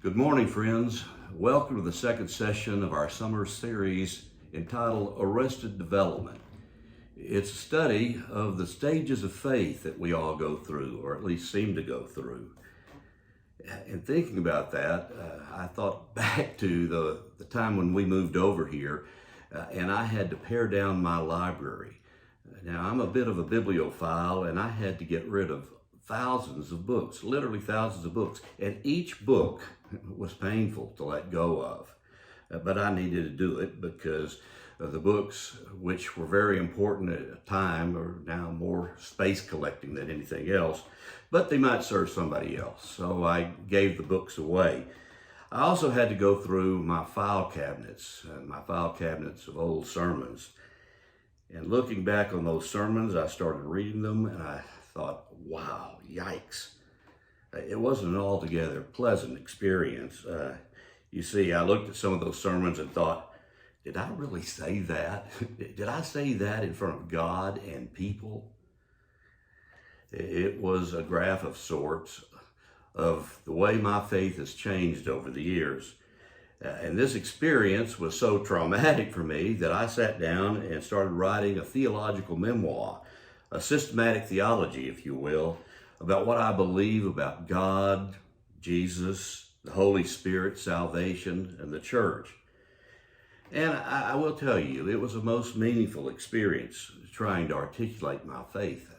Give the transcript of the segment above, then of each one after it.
Good morning, friends. Welcome to the second session of our summer series entitled Arrested Development. It's a study of the stages of faith that we all go through, or at least seem to go through. In thinking about that, I thought back to the time when we moved over here and I had to pare down my library. Now, I'm a bit of a bibliophile and I had to get rid of thousands of books, literally thousands of books, and each book was painful to let go of. But I needed to do it because the books, which were very important at a time, are now more space collecting than anything else, but they might serve somebody else. So I gave the books away. I also had to go through my file cabinets of old sermons. And looking back on those sermons, I started reading them and I thought, wow, yikes. It wasn't an altogether pleasant experience. You see, I looked at some of those sermons and thought, did I really say that? Did I say that in front of God and people? It was a graph of sorts of the way my faith has changed over the years. And this experience was so traumatic for me that I sat down and started writing a theological memoir, a systematic theology, if you will, about what I believe about God, Jesus, the Holy Spirit, salvation, and the church. And I will tell you, it was a most meaningful experience trying to articulate my faith.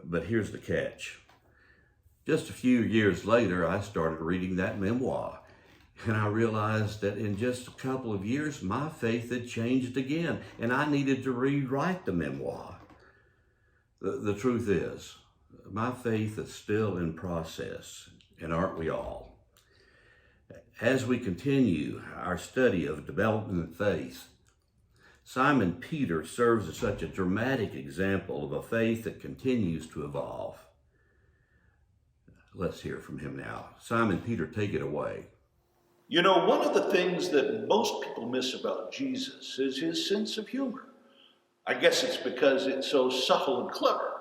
But here's the catch. Just a few years later, I started reading that memoir. And I realized that in just a couple of years, my faith had changed again, and I needed to rewrite the memoir. The truth is, my faith is still in process, and aren't we all? As we continue our study of development in faith, Simon Peter serves as such a dramatic example of a faith that continues to evolve. Let's hear from him now. Simon Peter, take it away. You know, one of the things that most people miss about Jesus is his sense of humor. I guess it's because it's so subtle and clever.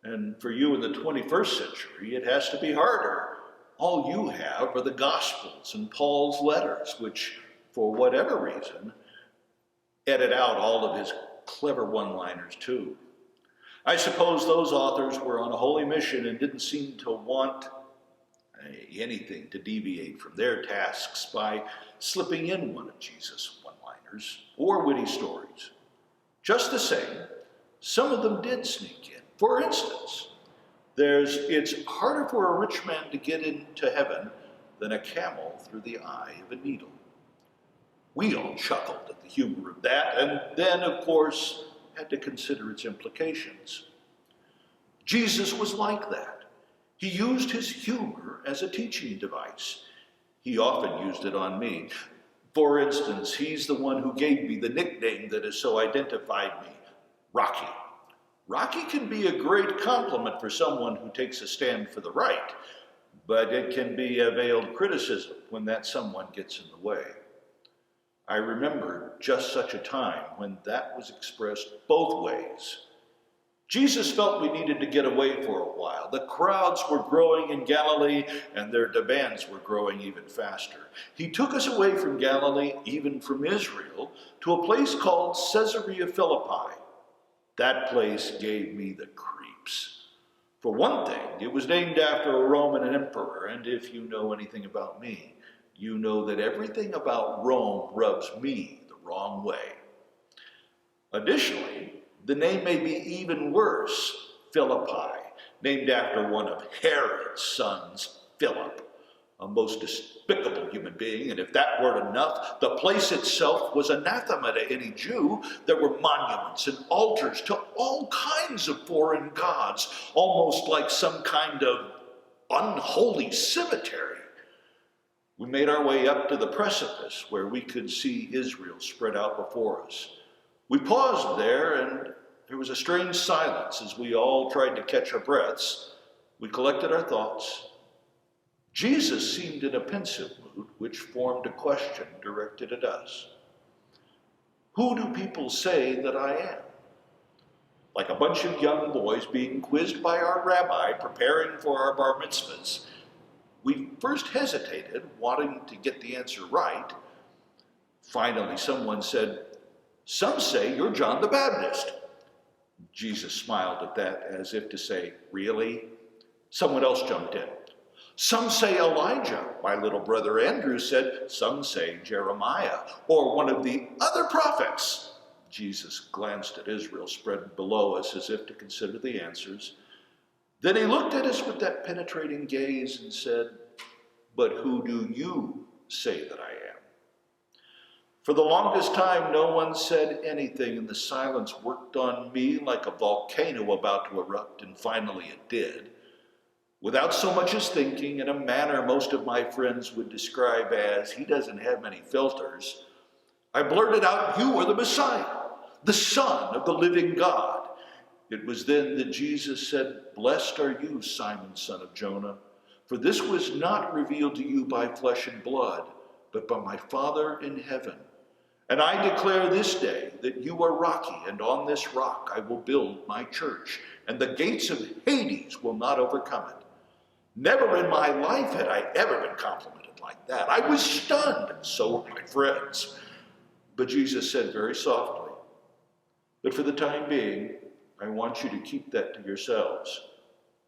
And for you in the 21st century, it has to be harder. All you have are the Gospels and Paul's letters, which, for whatever reason, edit out all of his clever one-liners too. I suppose those authors were on a holy mission and didn't seem to want anything to deviate from their tasks by slipping in one of Jesus' one-liners or witty stories. Just the same, some of them did sneak in. For instance, it's harder for a rich man to get into heaven than a camel through the eye of a needle. We all chuckled at the humor of that, and then, of course, had to consider its implications. Jesus was like that. He used his humor as a teaching device. He often used it on me. For instance, he's the one who gave me the nickname that has so identified me, Rocky. Rocky can be a great compliment for someone who takes a stand for the right, but it can be a veiled criticism when that someone gets in the way. I remember just such a time when that was expressed both ways. Jesus felt we needed to get away for a while. The crowds were growing in Galilee, and their demands were growing even faster. He took us away from Galilee, even from Israel, to a place called Caesarea Philippi. That place gave me the creeps. For one thing, it was named after a Roman emperor, and if you know anything about me, you know that everything about Rome rubs me the wrong way. Additionally, the name may be even worse, Philippi, named after one of Herod's sons, Philip, a most despicable human being, and if that weren't enough, the place itself was anathema to any Jew. There were monuments and altars to all kinds of foreign gods, almost like some kind of unholy cemetery. We made our way up to the precipice where we could see Israel spread out before us. We paused there, and there was a strange silence as we all tried to catch our breaths. We collected our thoughts. Jesus seemed in a pensive mood, which formed a question directed at us. Who do people say that I am? Like a bunch of young boys being quizzed by our rabbi preparing for our bar mitzvahs. We first hesitated, wanting to get the answer right. Finally, someone said, "Some say you're John the Baptist." Jesus smiled at that as if to say, "Really?" Someone else jumped in. "Some say Elijah." My little brother Andrew said, "Some say Jeremiah or one of the other prophets." Jesus glanced at Israel spread below us as if to consider the answers. Then he looked at us with that penetrating gaze and said, "But who do you say that I am?" For the longest time, no one said anything, and the silence worked on me like a volcano about to erupt, and finally it did. Without so much as thinking, in a manner most of my friends would describe as, "He doesn't have many filters," I blurted out, "You are the Messiah, the Son of the living God." It was then that Jesus said, "Blessed are you, Simon, son of Jonah, for this was not revealed to you by flesh and blood, but by my Father in heaven. And I declare this day that you are rocky, and on this rock I will build my church, and the gates of Hades will not overcome it." Never in my life had I ever been complimented like that. I was stunned, and so were my friends. But Jesus said very softly, "But for the time being, I want you to keep that to yourselves."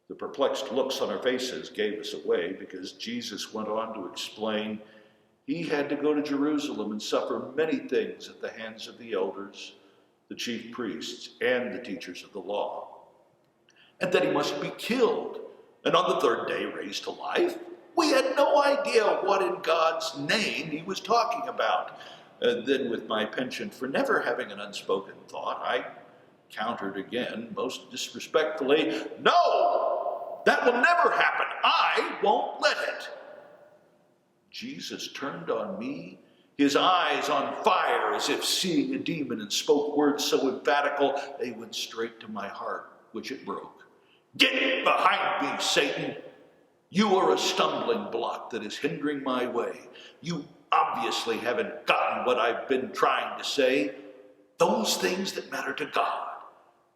The perplexed looks on our faces gave us away because Jesus went on to explain he had to go to Jerusalem and suffer many things at the hands of the elders, the chief priests, and the teachers of the law, and that he must be killed, and on the third day raised to life. We had no idea what in God's name he was talking about. Then with my penchant for never having an unspoken thought, I countered again, most disrespectfully, "No, that will never happen. I won't let it." Jesus turned on me, his eyes on fire as if seeing a demon, and spoke words so emphatical they went straight to my heart, which it broke. "Get behind me, Satan. You are a stumbling block that is hindering my way. You obviously haven't gotten what I've been trying to say. Those things that matter to God.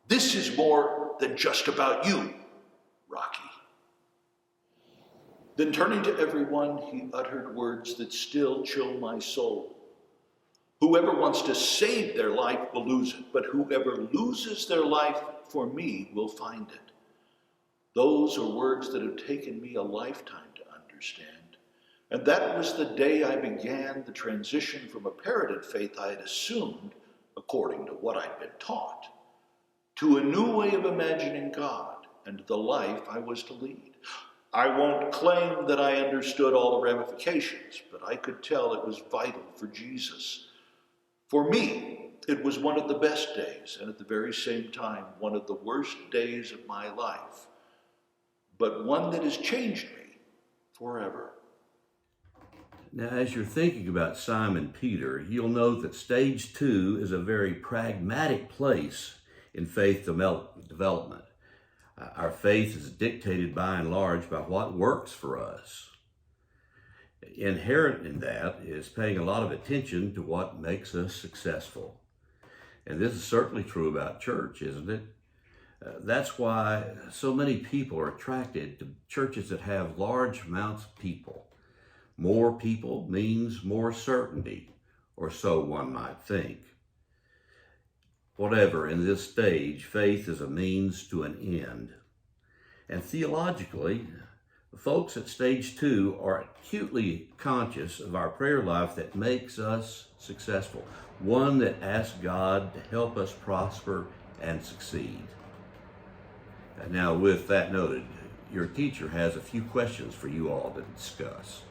This is more than just about you, Rocky." Then turning to everyone, he uttered words that still chill my soul. "Whoever wants to save their life will lose it, but whoever loses their life for me will find it." Those are words that have taken me a lifetime to understand. And that was the day I began the transition from a parroted faith I had assumed, according to what I'd been taught, to a new way of imagining God and the life I was to lead. I won't claim that I understood all the ramifications, but I could tell it was vital for Jesus. For me, it was one of the best days, and at the very same time, one of the worst days of my life, but one that has changed me forever. Now, as you're thinking about Simon Peter, you'll note that stage 2 is a very pragmatic place in faith development. Our faith is dictated by and large by what works for us. Inherent in that is paying a lot of attention to what makes us successful. And this is certainly true about church, isn't it? That's why so many people are attracted to churches that have large amounts of people. More people means more certainty, or so one might think. Whatever, in this stage, faith is a means to an end. And theologically, folks at stage 2 are acutely conscious of our prayer life that makes us successful, one that asks God to help us prosper and succeed. Now, with that noted, your teacher has a few questions for you all to discuss.